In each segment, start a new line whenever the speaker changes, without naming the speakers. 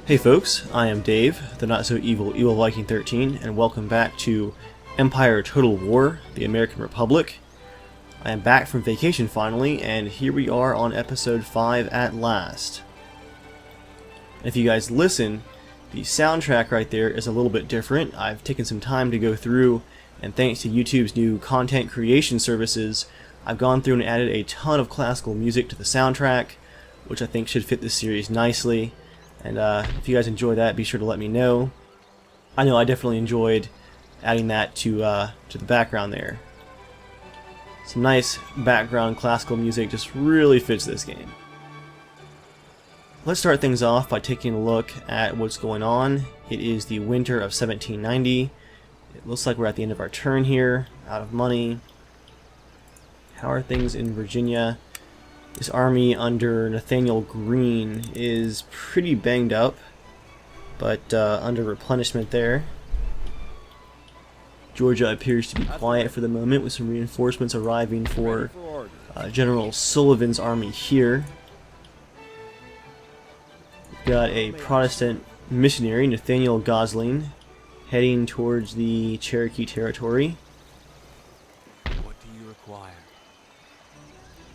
Hey folks, I am Dave, the not-so-evil Evil Viking 13, and welcome back to Empire Total War, the American Republic. I am back from vacation finally, and here we are on episode 5 at last. If you guys listen, the soundtrack right there is a little bit different. I've taken some time to go through, and thanks to YouTube's new content creation services, I've gone through and added a ton of classical music to the soundtrack, which I think should fit this series nicely. And if you guys enjoy that, be sure to let me know. I know I definitely enjoyed adding that to the background there. Some nice background classical music just really fits this game. Let's start things off by taking a look at what's going on. It is the winter of 1790. It looks like we're at the end of our turn here, out of money. How are things in Virginia? This army under Nathaniel Greene is pretty banged up, but under replenishment there. Georgia appears to be quiet for the moment, with some reinforcements arriving for General Sullivan's army here. We've got a Protestant missionary, Nathaniel Gosling, heading towards the Cherokee territory.
What do you require?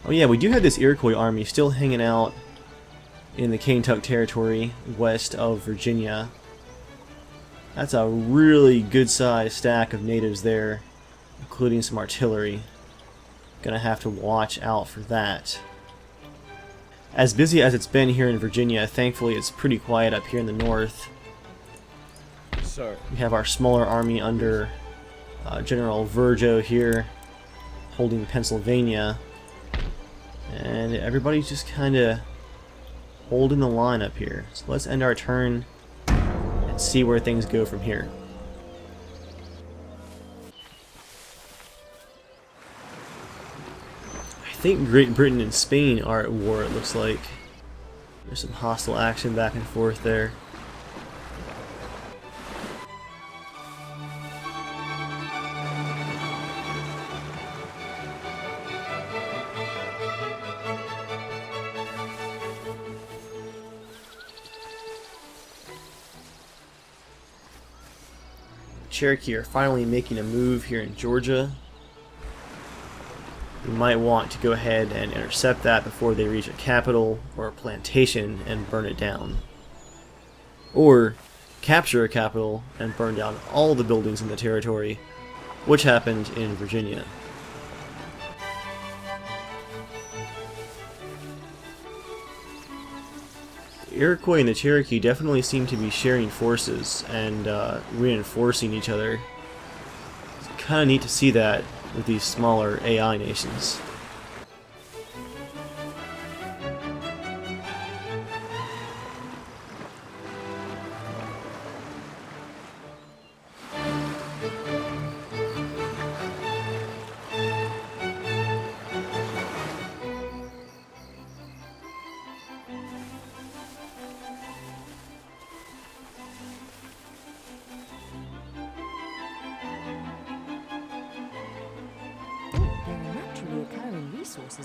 Oh yeah, we do have this Iroquois army still hanging out in the Kentucky territory west of Virginia. That's a really good sized stack of natives there, including some artillery. Gonna have to watch out for that. As busy as it's been here in Virginia, thankfully it's pretty quiet up here in the north.
Sir.
We have our smaller army under General Virgo here, holding Pennsylvania. And everybody's just kind of holding the line up here. So let's end our turn and see where things go from here. I think Great Britain and Spain are at war, it looks like. There's some hostile action back and forth there. Cherokee are finally making a move here in Georgia. We might want to go ahead and intercept that before they reach a capital or a plantation and burn it down. Or capture a capital and burn down all the buildings in the territory, which happened in Virginia. The Iroquois and the Cherokee definitely seem to be sharing forces and reinforcing each other. It's kind of neat to see that with these smaller AI nations.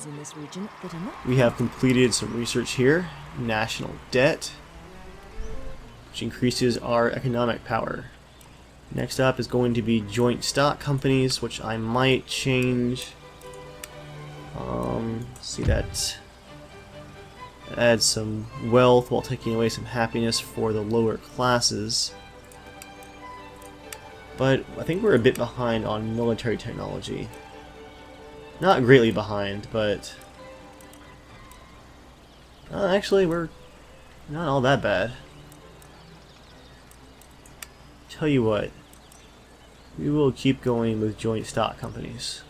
In this region that are not.
We have completed some research here. National debt, which increases our economic power. Next up is going to be joint stock companies, which I might change. See that adds some wealth while taking away some happiness for the lower classes. But I think we're a bit behind on military technology. Not greatly behind, but actually we're not all that bad. Tell you what, we will keep going with joint stock companies.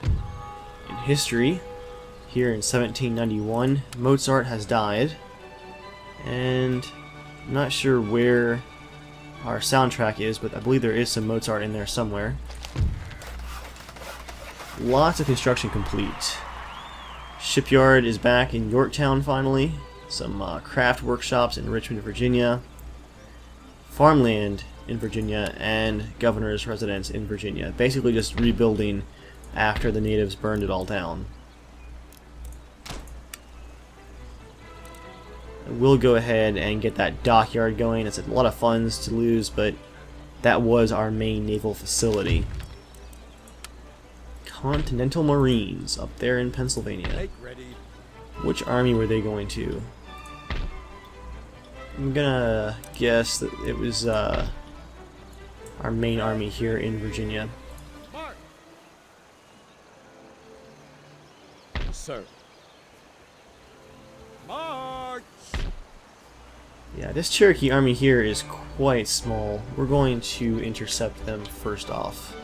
In history, here in 1791, Mozart has died, and I'm not sure where our soundtrack is, but I believe there is some Mozart in there somewhere. Lots of construction complete. Shipyard is back in Yorktown finally. Some craft workshops in Richmond, Virginia. Farmland in Virginia and governor's residence in Virginia. Basically just rebuilding after the natives burned it all down. We'll go ahead and get that dockyard going. It's a lot of funds to lose, but that was our main naval facility. Continental Marines up there in Pennsylvania.
Make ready.
Which army were they going to? I'm gonna guess that it was our main army here in Virginia.
Mark. Sir. March.
Yeah, this Cherokee army here is quite small. We're going to intercept them first off.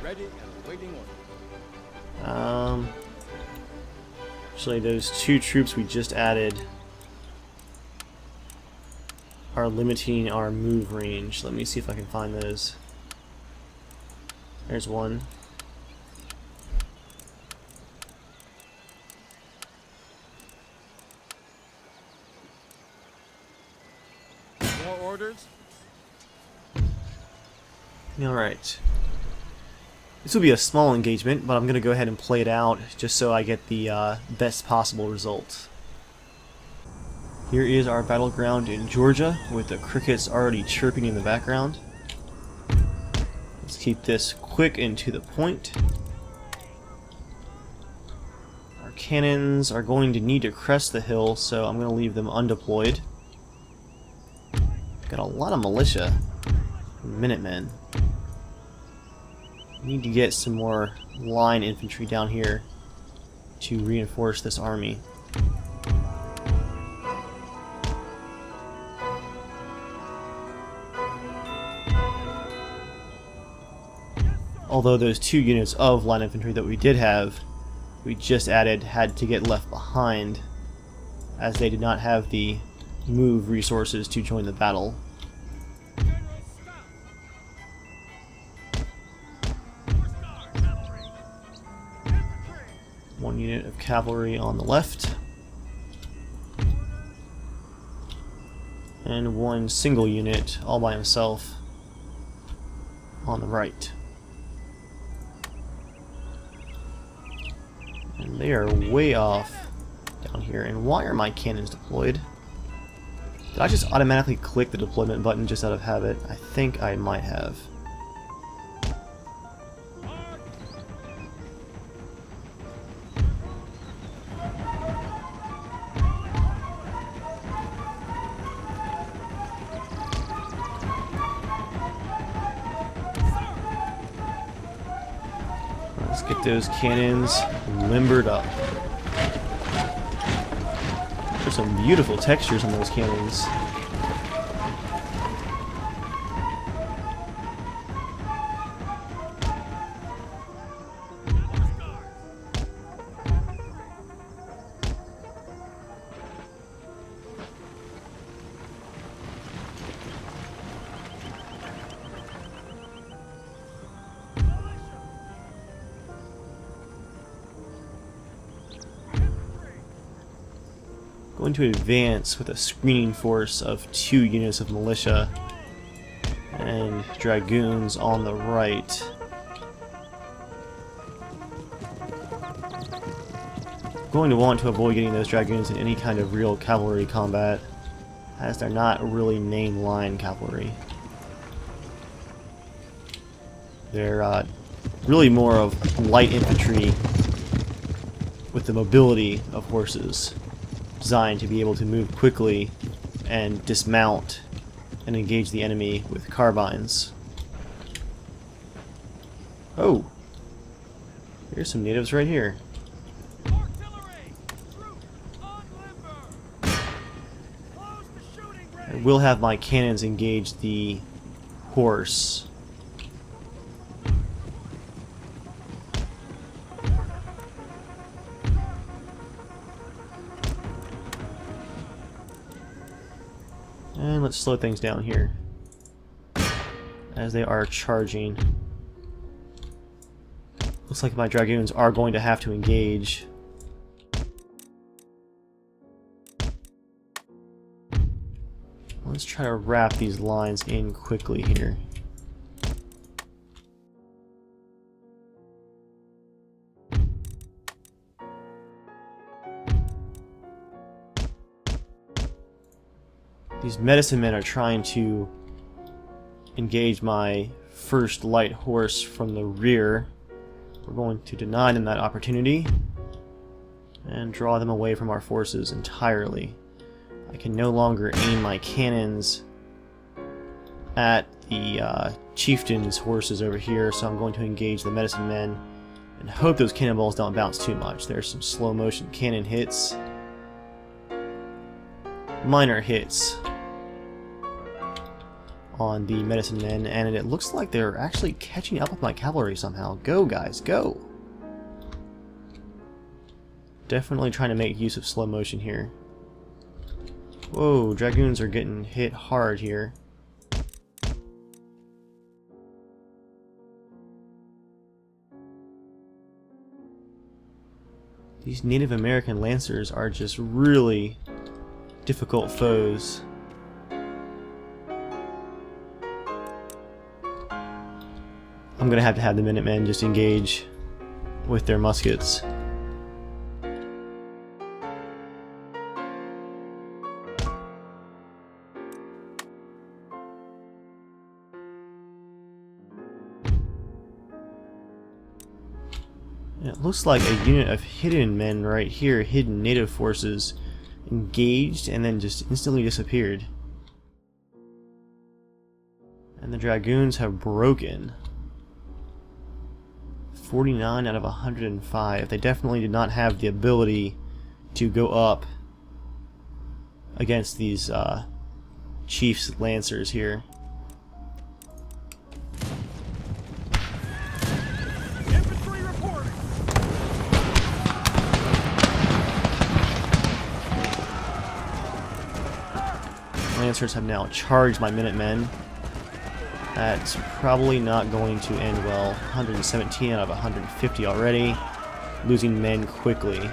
Ready and waiting order.
Actually, those 2 troops we just added are limiting our move range. Let me see if I can find those. There's one.
More orders?
Alright. This will be a small engagement, but I'm going to go ahead and play it out just so I get the best possible result. Here is our battleground in Georgia, with the crickets already chirping in the background. Let's keep this quick and to the point. Our cannons are going to need to crest the hill, so I'm going to leave them undeployed. Got a lot of militia. Minutemen. Need to get some more line infantry down here to reinforce this army. Although those 2 units of line infantry that we did have, we just added, had to get left behind, as they did not have the move resources to join the battle. One unit of cavalry on the left, and 1 single unit all by himself on the right. And they are way off down here. And why are my cannons deployed? Did I just automatically click the deployment button just out of habit? I think I might have. Let's get those cannons limbered up. There's some beautiful textures on those cannons. Going to advance with a screening force of 2 units of militia and dragoons on the right. Going to want to avoid getting those dragoons in any kind of real cavalry combat, as they're not really main line cavalry. They're really more of light infantry with the mobility of horses, designed to be able to move quickly and dismount and engage the enemy with carbines. Oh! Here's some natives right here. I will have my cannons engage the horse. And let's slow things down here as they are charging. Looks like my dragoons are going to have to engage. Let's try to wrap these lines in quickly here. These medicine men are trying to engage my first light horse from the rear. We're going to deny them that opportunity and draw them away from our forces entirely. I can no longer aim my cannons at the chieftain's horses over here, so I'm going to engage the medicine men and hope those cannonballs don't bounce too much. There's some slow motion cannon hits. Minor hits on the medicine men, and it looks like they're actually catching up with my cavalry somehow. Go, guys, go! Definitely trying to make use of slow motion here. Whoa, dragoons are getting hit hard here. These Native American Lancers are just really difficult foes. I'm gonna have to have the Minutemen just engage with their muskets. It looks like a unit of hidden men right here, hidden native forces, engaged and then just instantly disappeared. And the dragoons have broken. 49 out of 105. They definitely did not have the ability to go up against these chiefs lancers here.
Infantry reporting.
Lancers have now charged my Minutemen. That's probably not going to end well. 117 out of 150 already. Losing men quickly.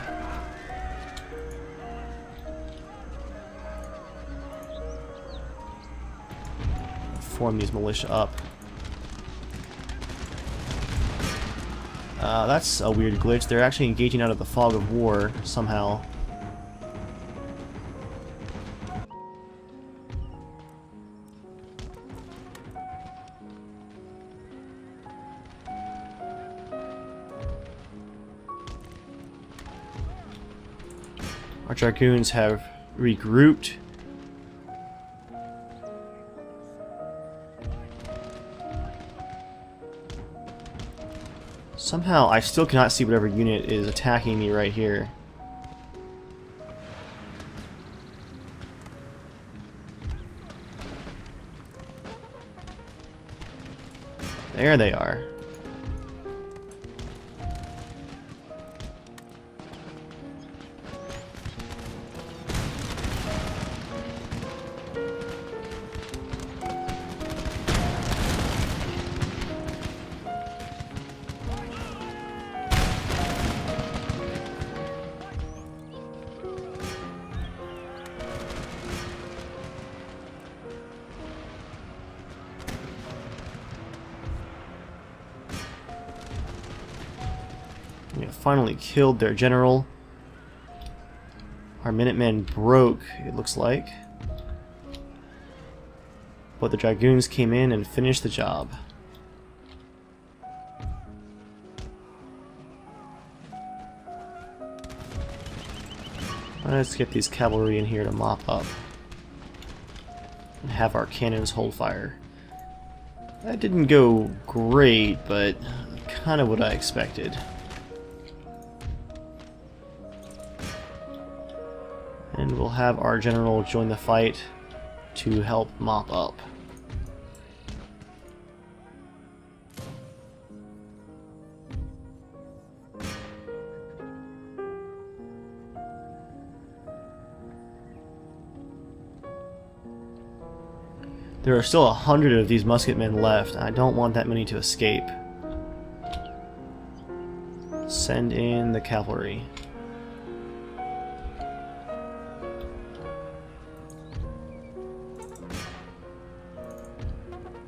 Form these militia up. That's a weird glitch. They're actually engaging out of the fog of war somehow. Our dragoons have regrouped. Somehow I still cannot see whatever unit is attacking me right here. There they are. We have finally killed their general. Our Minutemen broke, it looks like. But the dragoons came in and finished the job. Let's get these cavalry in here to mop up. And have our cannons hold fire. That didn't go great, but kind of what I expected. And we'll have our general join the fight to help mop up. There are still 100 of these musketmen left. I don't want that many to escape. Send in the cavalry.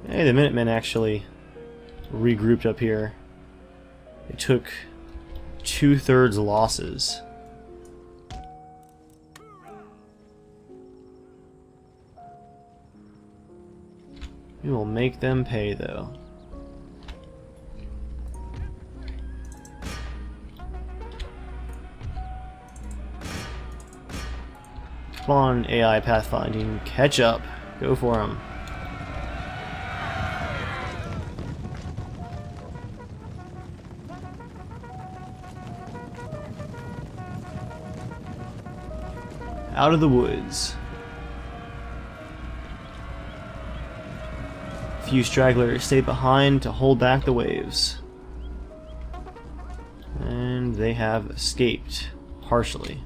Hey, the Minutemen actually regrouped up here. They took 2/3 losses. We will make them pay, though. Come on, AI pathfinding. Catch up. Go for them. Out of the woods. A few stragglers stay behind to hold back the waves. And they have escaped, partially.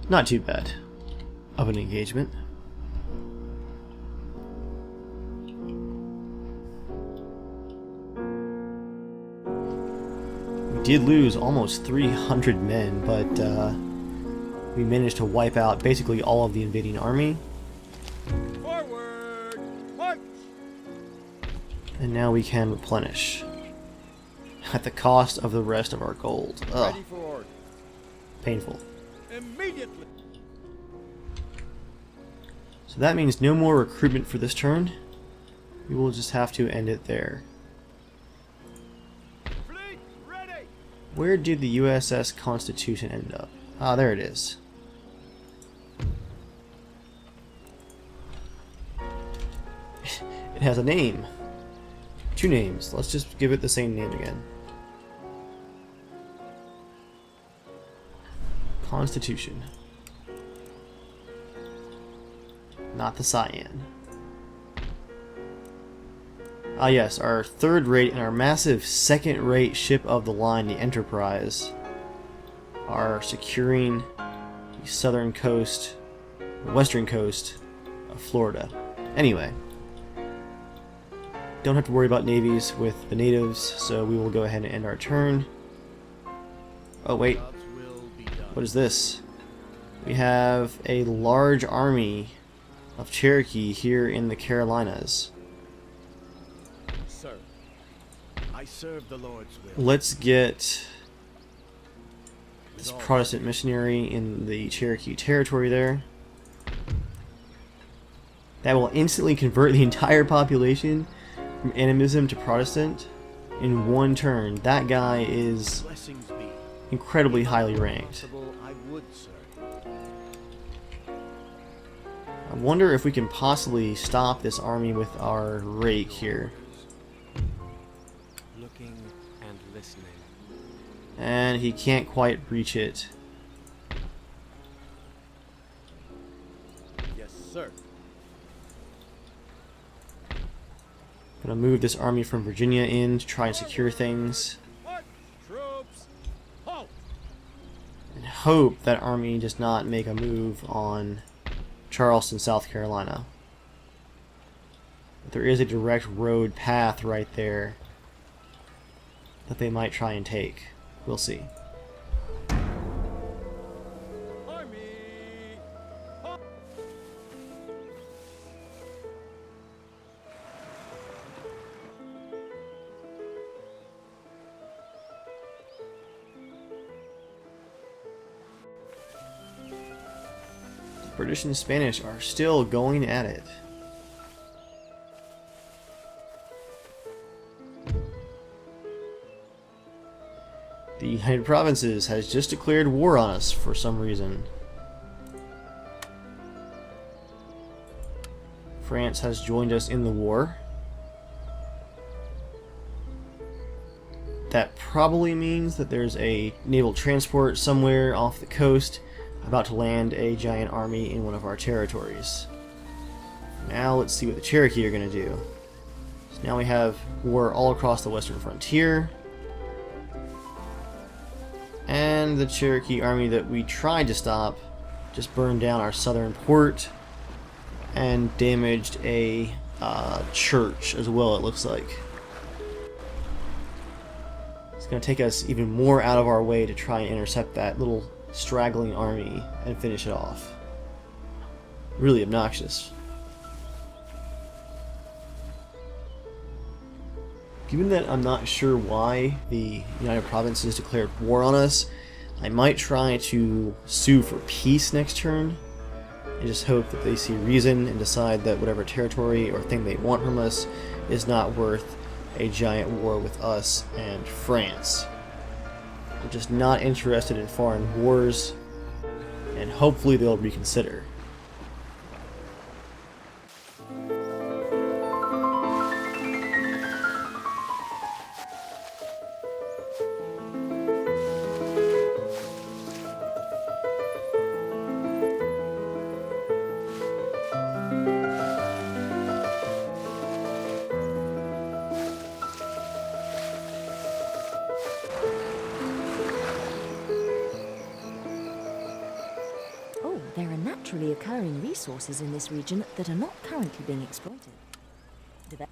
Not too bad of an engagement. We did lose almost 300 men, but we managed to wipe out basically all of the invading army.
Forward! Punch!
And now we can replenish. At the cost of the rest of our gold. Ugh.
Ready for order.
Painful.
Immediately!
So that means no more recruitment for this turn. We will just have to end it there.
Fleet ready!
Where did the USS Constitution end up? Ah, there it is. It has a name. 2 names. Let's just give it the same name again. Constitution. Not the Cyan. Ah yes, our 3rd rate and our massive 2nd rate ship of the line, the Enterprise, are securing the southern coast, the western coast of Florida. Anyway, don't have to worry about navies with the natives, so we will go ahead and end our turn. Oh wait, what is this? We have a large army of Cherokee here in the Carolinas.
Sir, I serve the Lord's will.
Let's get this Protestant missionary in the Cherokee territory there. That will instantly convert the entire population from animism to Protestant in 1 turn. That guy is
Blessings be.
incredibly highly ranked.
I would, sir.
I wonder if we can possibly stop this army with our rake here.
Looking and listening.
And he can't quite reach it.
Yes, sir.
Gonna move this army from Virginia in to try and secure things.
March, troops! Halt!
And hope that army does not make a move on Charleston, South Carolina. But there is a direct road path right there that they might try and take. We'll see.
Army! Halt!
British and Spanish are still going at it. The United Provinces has just declared war on us for some reason. France has joined us in the war. That probably means that there's a naval transport somewhere off the coast about to land a giant army in one of our territories. Now let's see what the Cherokee are going to do. So now we have war all across the western frontier. And the Cherokee army that we tried to stop just burned down our southern port and damaged a church as well, it looks like. It's going to take us even more out of our way to try and intercept that little straggling army and finish it off. Really obnoxious. Given that I'm not sure why the United Provinces declared war on us, I might try to sue for peace next turn, and just hope that they see reason and decide that whatever territory or thing they want from us is not worth a giant war with us and France. We're just not interested in foreign wars, and hopefully they'll reconsider.
There are naturally occurring resources in this region that are not currently being exploited.
Well,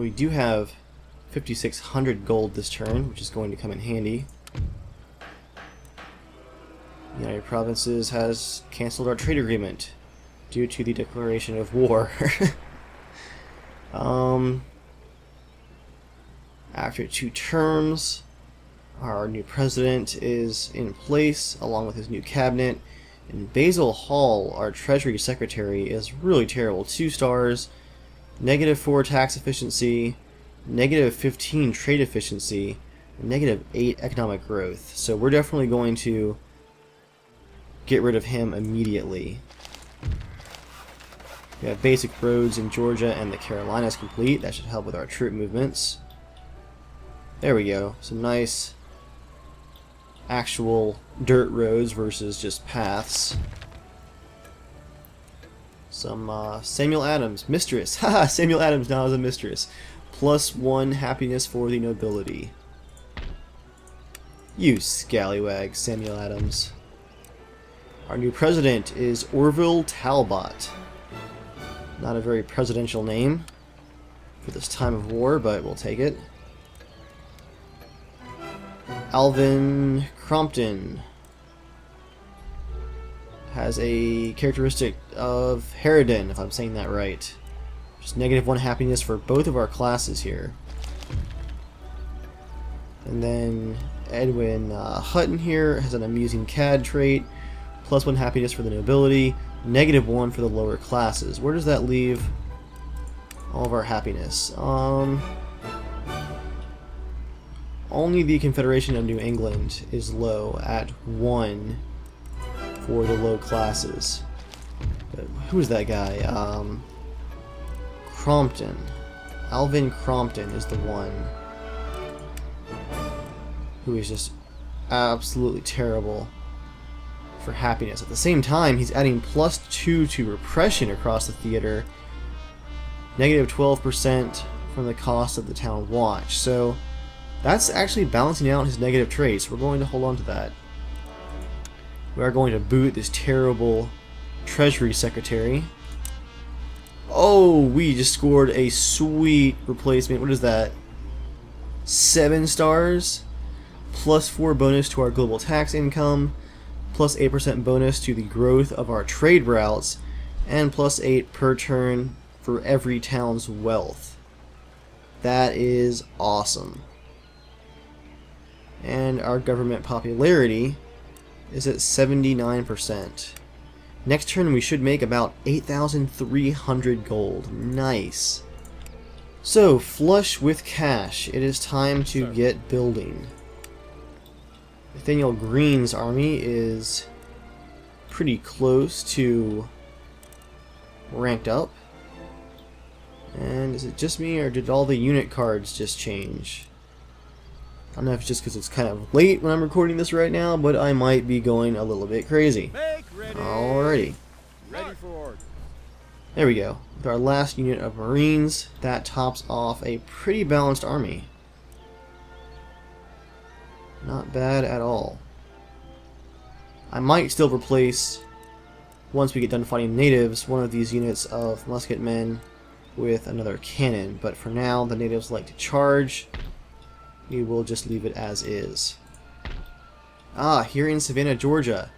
we do have 5,600 gold this turn, which is going to come in handy. The United Provinces has cancelled our trade agreement due to the declaration of war. After 2 terms, our new president is in place, along with his new cabinet. And Basil Hall, our Treasury Secretary, is really terrible. 2 stars, -4 tax efficiency, -15 trade efficiency, and -8 economic growth. So we're definitely going to get rid of him immediately. We have basic roads in Georgia and the Carolinas complete. That should help with our troop movements. There we go. Some nice actual dirt roads versus just paths. Some Samuel Adams, mistress. Haha, Samuel Adams now is a mistress. +1 happiness for the nobility. You scallywag, Samuel Adams. Our new president is Orville Talbot. Not a very presidential name for this time of war, but we'll take it. Alvin Crompton has a characteristic of Harridan, if I'm saying that right. Just -1 happiness for both of our classes here. And then Edwin Hutton here has an amusing CAD trait, +1 happiness for the nobility, -1 for the lower classes. Where does that leave all of our happiness? Only the Confederation of New England is low at 1 for the low classes. But who is that guy? Crompton. Alvin Crompton is the one who is just absolutely terrible for happiness. At the same time, he's adding +2 to repression across the theater, -12% from the cost of the town watch. So that's actually balancing out his negative traits. We're going to hold on to that. We are going to boot this terrible Treasury Secretary. Oh, we just scored a sweet replacement. What is that? 7 stars? +4 bonus to our global tax income, +8% bonus to the growth of our trade routes, and +8 per turn for every town's wealth. That is awesome. And our government popularity is at 79%. Next turn we should make about 8,300 gold. Nice. So, flush with cash. It is time to get building. Nathaniel Green's army is pretty close to ranked up. And is it just me, or did all the unit cards just change? I don't know if it's just because it's kind of late when I'm recording this right now, but I might be going a little bit crazy.
Make ready.
Alrighty.
Ready for orders.
There we go. With our last unit of Marines, that tops off a pretty balanced army. Not bad at all. I might still replace, once we get done fighting natives, one of these units of musketmen with another cannon, but for now the natives like to charge. We will just leave it as is. Ah, here in Savannah, Georgia,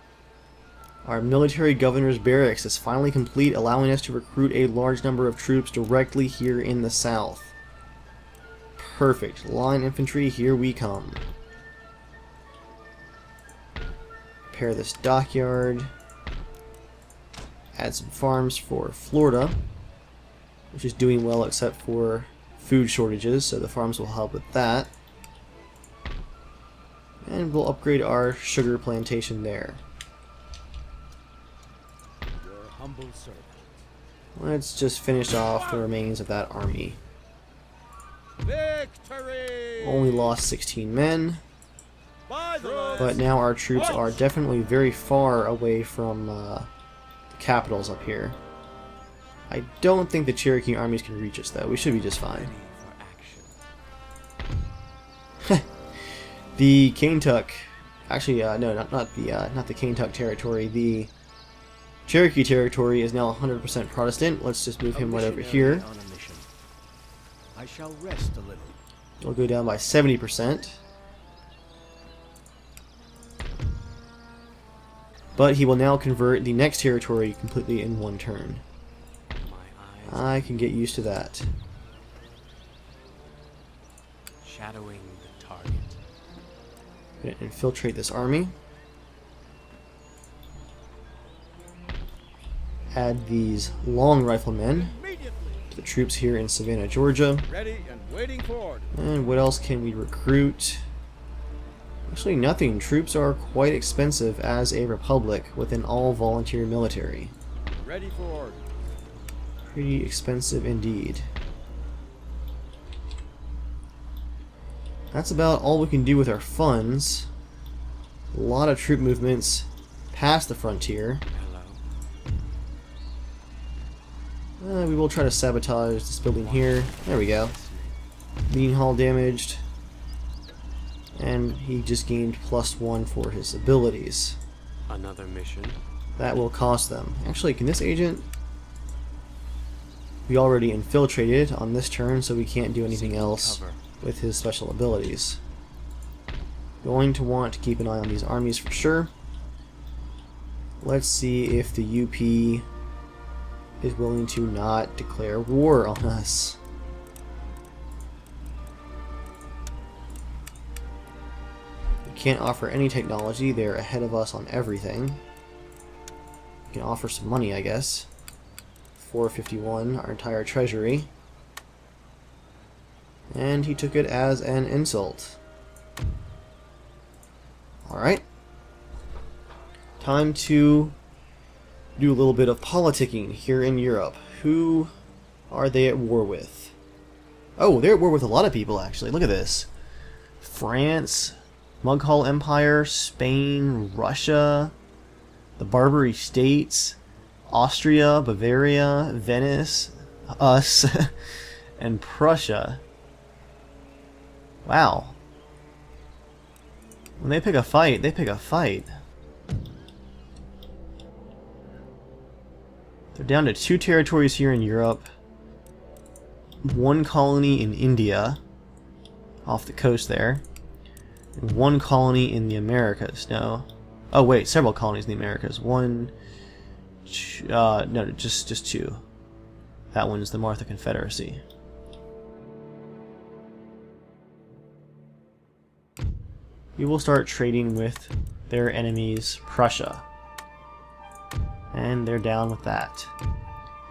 our military governor's barracks is finally complete, allowing us to recruit a large number of troops directly here in the south. Perfect. Line infantry, here we come. Repair this dockyard. add some farms for Florida, which is doing well except for food shortages, so the farms will help with that. And we'll upgrade our sugar plantation there.
Your humble servant.
Let's just finish off the remains of that army.
Victory!
Only lost 16 men,
By the Lord.
but now our troops are definitely very far away from the capitals up here. I don't think the Cherokee armies can reach us though. We should be just fine.
Ready for action.
The Kaintuck, actually, no, not the Kaintuck territory. The Cherokee territory is now 100% Protestant. Let's just move him right over here.
On a mission. I shall rest a little.
It'll go down by 70%. But he will now convert the next territory completely in one turn.
My eyes
I can get used to that.
shadowing the target.
Gonna infiltrate this army. Add these long riflemen
Immediately.
to the troops here in Savannah, Georgia.
Ready and waiting for orders.
And what else can we recruit? Actually nothing. Troops are quite expensive as a republic with an all-volunteer military.
Ready for orders.
Pretty expensive indeed. That's about all we can do with our funds. A lot of troop movements past the frontier.
Hello.
We will try to sabotage this building here. There we go. Being hall damaged. And he just gained +1 for his abilities.
Another mission.
That will cost them. Actually, can this agent... We already infiltrated on this turn, so we can't do anything else
Cover.
with his special abilities. Going to want to keep an eye on these armies for sure. Let's see if the UP is willing to not declare war on us. We can't offer any technology. They're ahead of us on everything. We can offer some money, I guess. 451, our entire treasury. And he took it as an insult. Alright. Time to do a little bit of politicking here in Europe. Who are they at war with? Oh, they're at war with a lot of people, actually. Look at this. France, Mughal Empire, Spain, Russia, the Barbary States, Austria, Bavaria, Venice, us, and Prussia. Wow. When they pick a fight, they pick a fight. They're down to 2 territories here in Europe, 1 colony in India, off the coast there, and 1 colony in the Americas. No. Oh wait, several colonies in the Americas. No, just 2. That one's the Martha Confederacy. We will start trading with their enemies, Prussia. And they're down with that.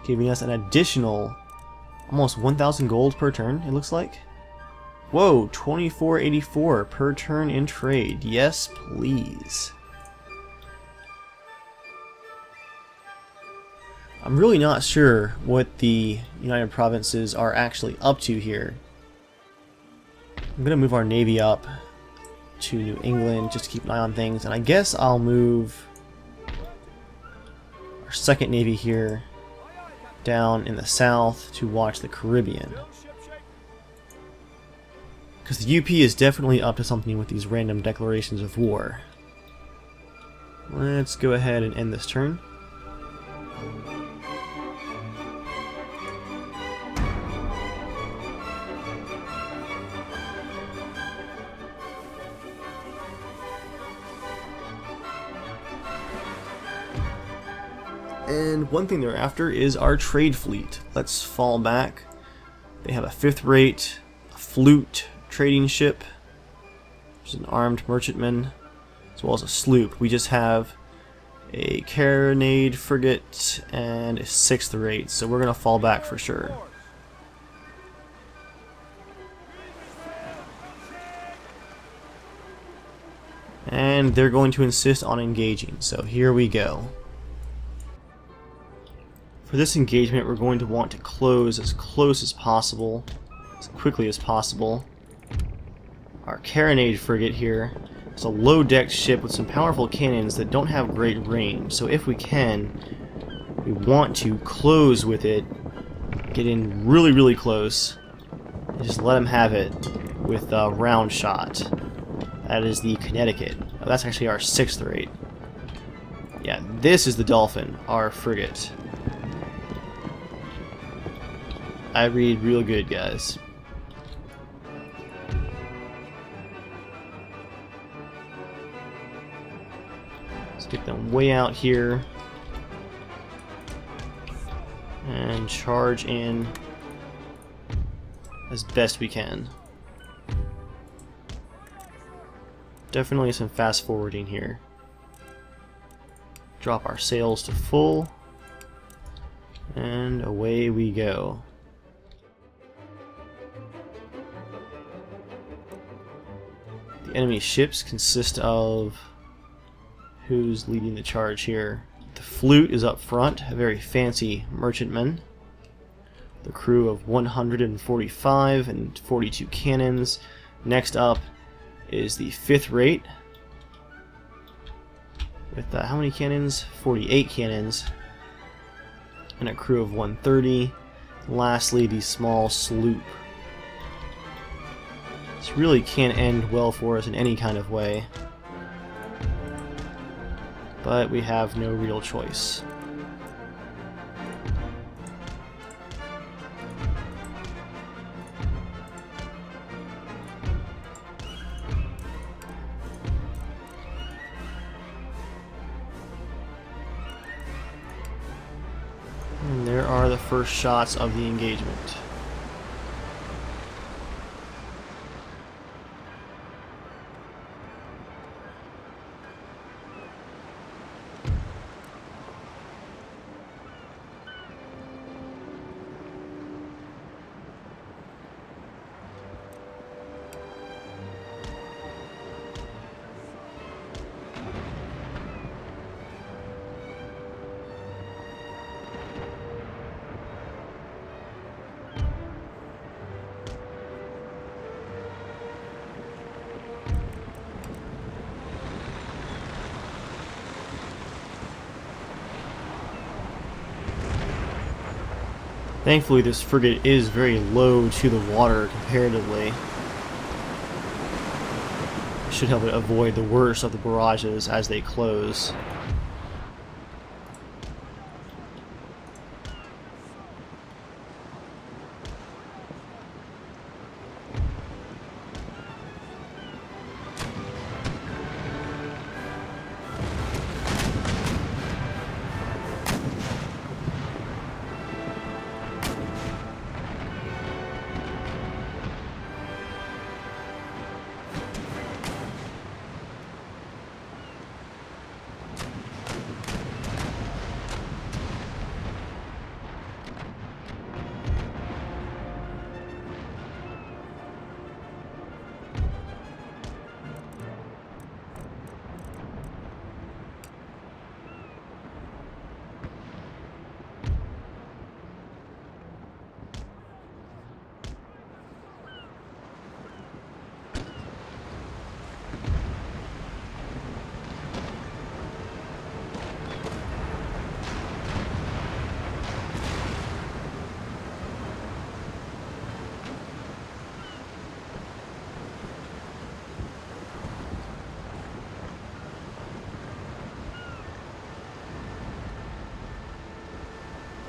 Giving us an additional almost 1,000 gold per turn, it looks like. Whoa, 2484 per turn in trade. Yes, please. I'm really not sure what the United Provinces are actually up to here. I'm going to move our navy up to New England just to keep an eye on things, and I guess I'll move our 2nd Navy here down in the south to watch the Caribbean. Because the UP is definitely up to something with these random declarations of war. Let's go ahead and end this turn. And one thing they're after is our trade fleet. Let's fall back. They have a 5th rate flute trading ship. There's an armed merchantman, as well as a sloop. We just have a carronade frigate, and a 6th rate, so we're going to fall back for sure. And they're going to insist on engaging, so here we go. For this engagement, we're going to want to close as close as possible, as quickly as possible. Our carronade frigate here is a low-decked ship with some powerful cannons that don't have great range, so if we can, we want to close with it, get in really close, and just let them have it with a round shot. That is the Connecticut. Oh, that's actually our 6th rate. Yeah, this is the Dolphin, our frigate. I read real good, guys. Let's get them way out here and charge in as best we can. Definitely some fast forwarding here. Drop our sails to full, and away we go. The enemy ships consist of... who's leading the charge here? The Flute is up front, a very fancy merchantman. The crew of 145 and 42 cannons. Next up is the 5th rate with how many cannons? 48 cannons and a crew of 130. Lastly, the small sloop. This really can't end well for us in any kind of way, but we have no real choice. And there are the first shots of the engagement. Thankfully, this frigate is very low to the water comparatively. Should help it avoid the worst of the barrages as they close.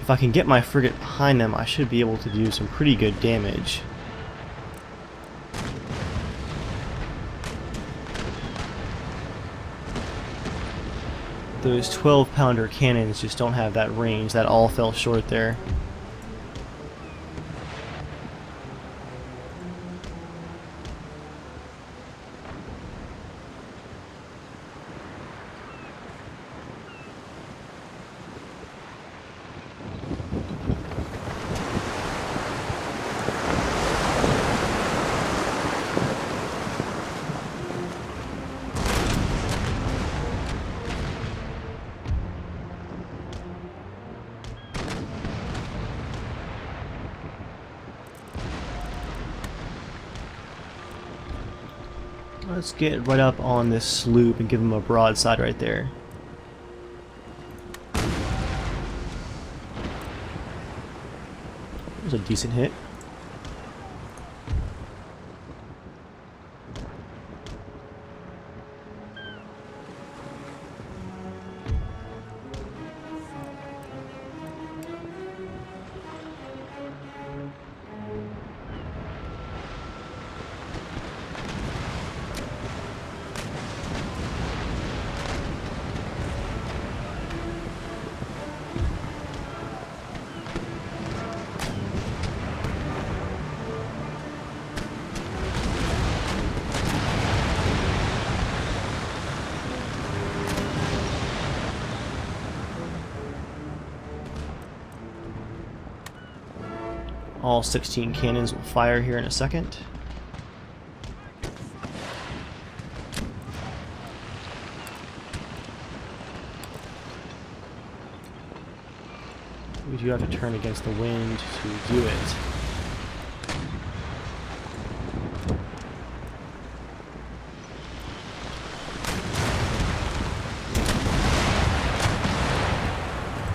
If I can get my frigate behind them, I should be able to do some pretty good damage. Those 12-pounder cannons just don't have that range. That all fell short there. Let's get right up on this sloop and give him a broadside right there. There's a decent hit. All 16 cannons will fire here in a second. We do have to turn against the wind to do it.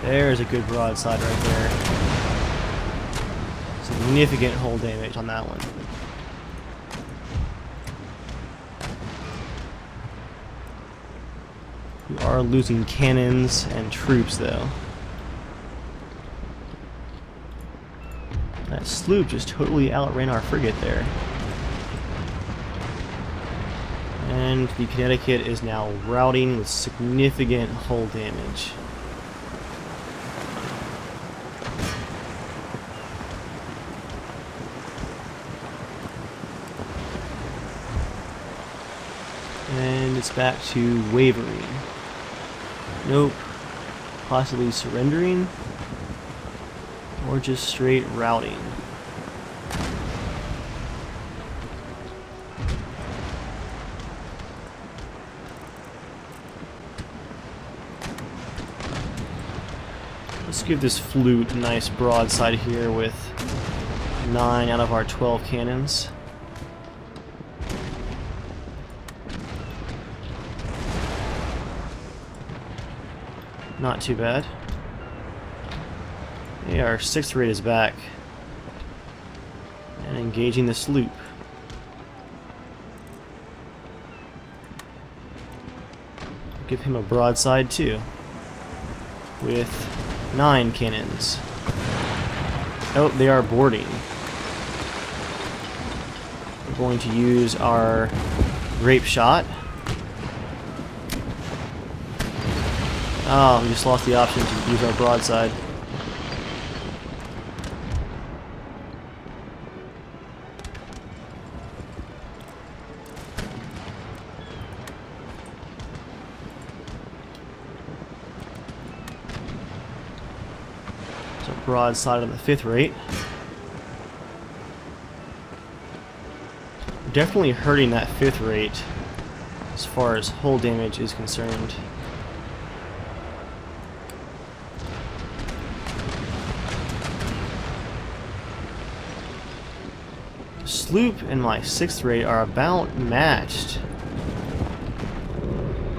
There's a good broadside right there. Significant hull damage on that one. We are losing cannons and troops though. That sloop just totally outran our frigate there. And the Connecticut is now routing with significant hull damage. And it's back to wavering. Nope. Possibly surrendering. Or just straight routing. Let's give this flute a nice broadside here with 9 out of our 12 cannons. Not too bad. Yeah, our 6th rate is back. And engaging the sloop. Give him a broadside too. With 9 cannons. Oh, they are boarding. We're going to use our grape shot. Oh, we just lost the option to use our broadside. So broadside on the 5th rate. We're definitely hurting that 5th rate as far as hull damage is concerned. Sloop and my 6th rate are about matched.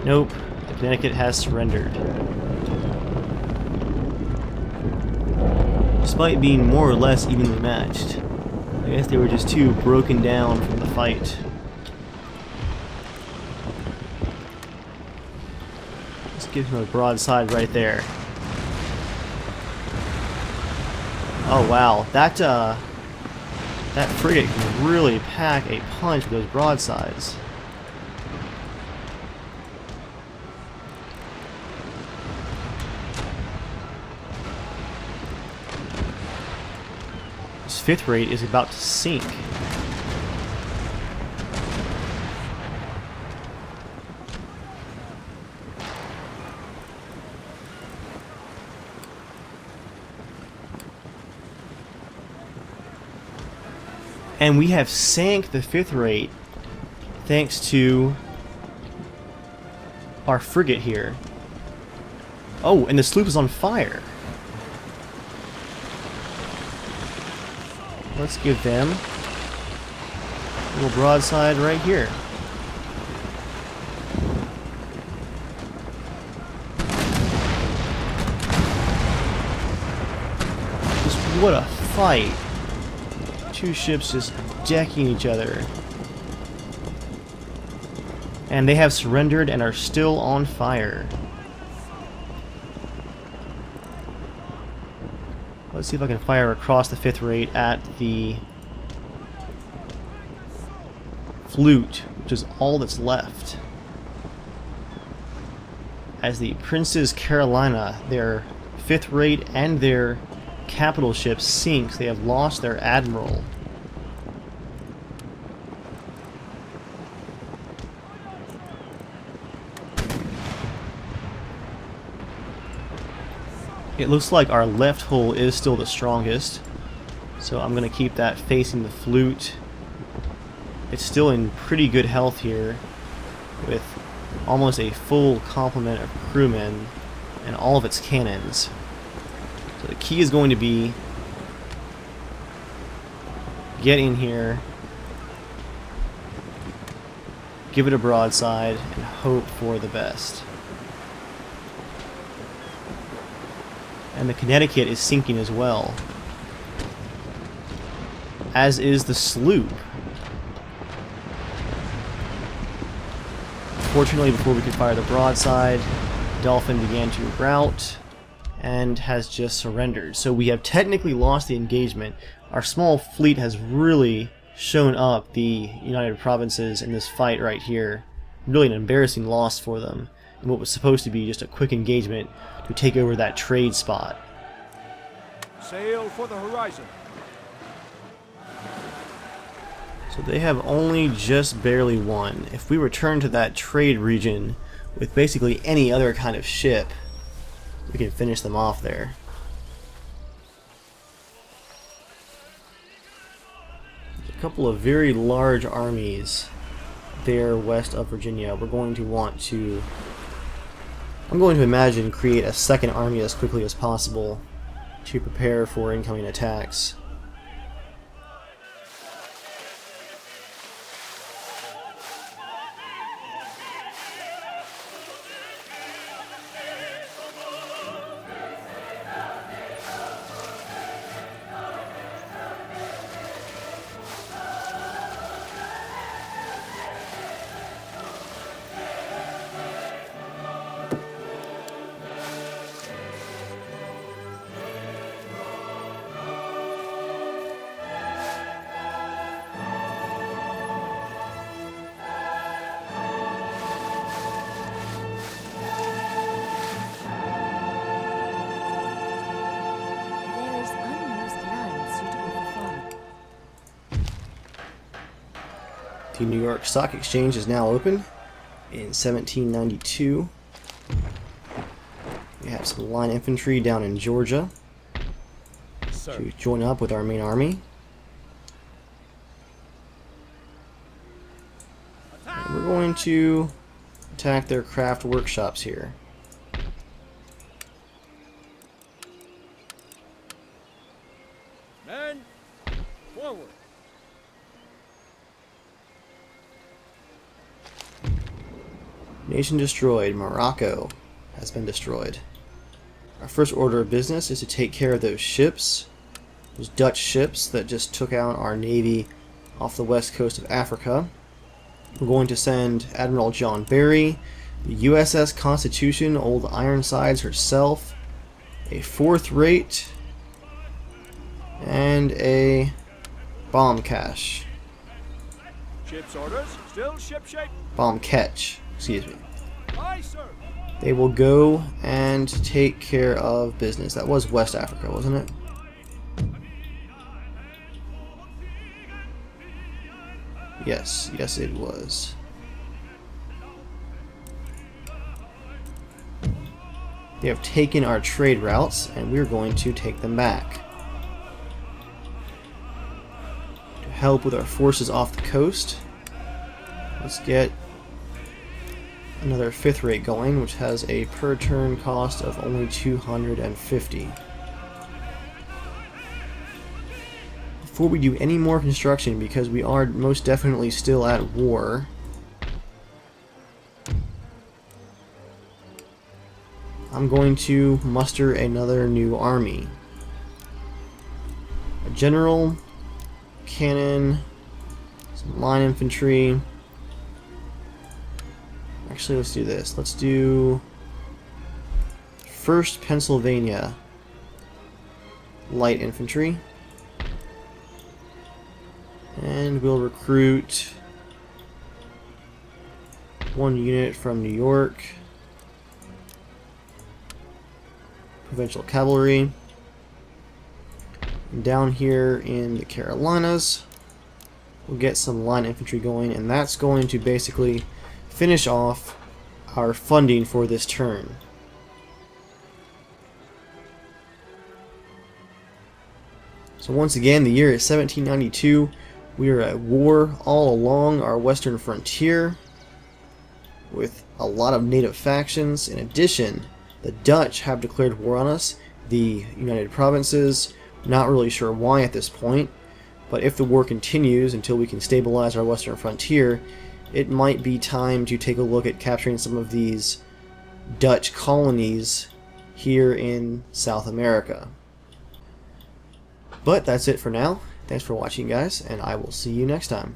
Nope, the Connecticut has surrendered. Despite being more or less evenly matched. I guess they were just too broken down from the fight. Let's give him a broadside right there. Oh wow, that frigate can really pack a punch with those broadsides. This 5th rate is about to sink. And we have sank the 5th rate thanks to our frigate here. Oh, and the sloop is on fire. Let's give them a little broadside right here. what a fight. Two ships just decking each other. And they have surrendered and are still on fire. Let's see if I can fire across the 5th rate at the flute, which is all that's left. As the Princess Carolina, their 5th rate and their capital ship sinks, they have lost their admiral. It looks like our left hull is still the strongest, so I'm going to keep that facing the flute. It's still in pretty good health here, with almost a full complement of crewmen and all of its cannons. So the key is going to be get in here, give it a broadside, and hope for the best. And the Connecticut is sinking as well, as is the sloop. Fortunately, before we could fire the broadside, Dolphin began to rout and has just surrendered. So we have technically lost the engagement. Our small fleet has really shown up the United Provinces in this fight right here. Really an embarrassing loss for them in what was supposed to be just a quick engagement to take over that trade spot.
Sail for the horizon.
So they have only just barely won. If we return to that trade region with basically any other kind of ship, we can finish them off there. There's a couple of very large armies there west of Virginia. We're going to want to, I'm going to imagine, create a second army as quickly as possible to prepare for incoming attacks. The New York Stock Exchange is now open in 1792. We have some line infantry down in Georgia to join up with our main army. And we're going to attack their craft workshops here.
Men, forward.
Nation destroyed. Morocco has been destroyed. Our first order of business is to take care of those ships, those Dutch ships that just took out our navy off the west coast of Africa. We're going to send Admiral John Barry, the USS Constitution, Old Ironsides herself, a 4th rate, and a bomb cache.
Ship's orders, still shipshape.
Bomb catch, excuse me.
Aye, sir.
They will go and take care of business. That was West Africa, wasn't it? Yes, yes it was. They have taken our trade routes, and we're going to take them back. To help with our forces off the coast, let's get another 5th rate going, which has a per turn cost of only 250. Before we do any more construction, because we are most definitely still at war, I'm going to muster another new army. general, cannon, some line infantry. Actually, let's do this. Let's do 1st Pennsylvania light infantry. And we'll recruit 1 unit from New York. Provincial cavalry. And down here in the Carolinas, we'll get some line infantry going, and that's going to basically finish off our funding for this turn. So once again, the year is 1792. We are at war all along our western frontier with a lot of native factions. In addition, the Dutch have declared war on us, the United Provinces. Not really sure why at this point, but if the war continues until we can stabilize our western frontier, it might be time to take a look at capturing some of these Dutch colonies here in South America. But that's it for now. Thanks for watching, guys, and I will see you next time.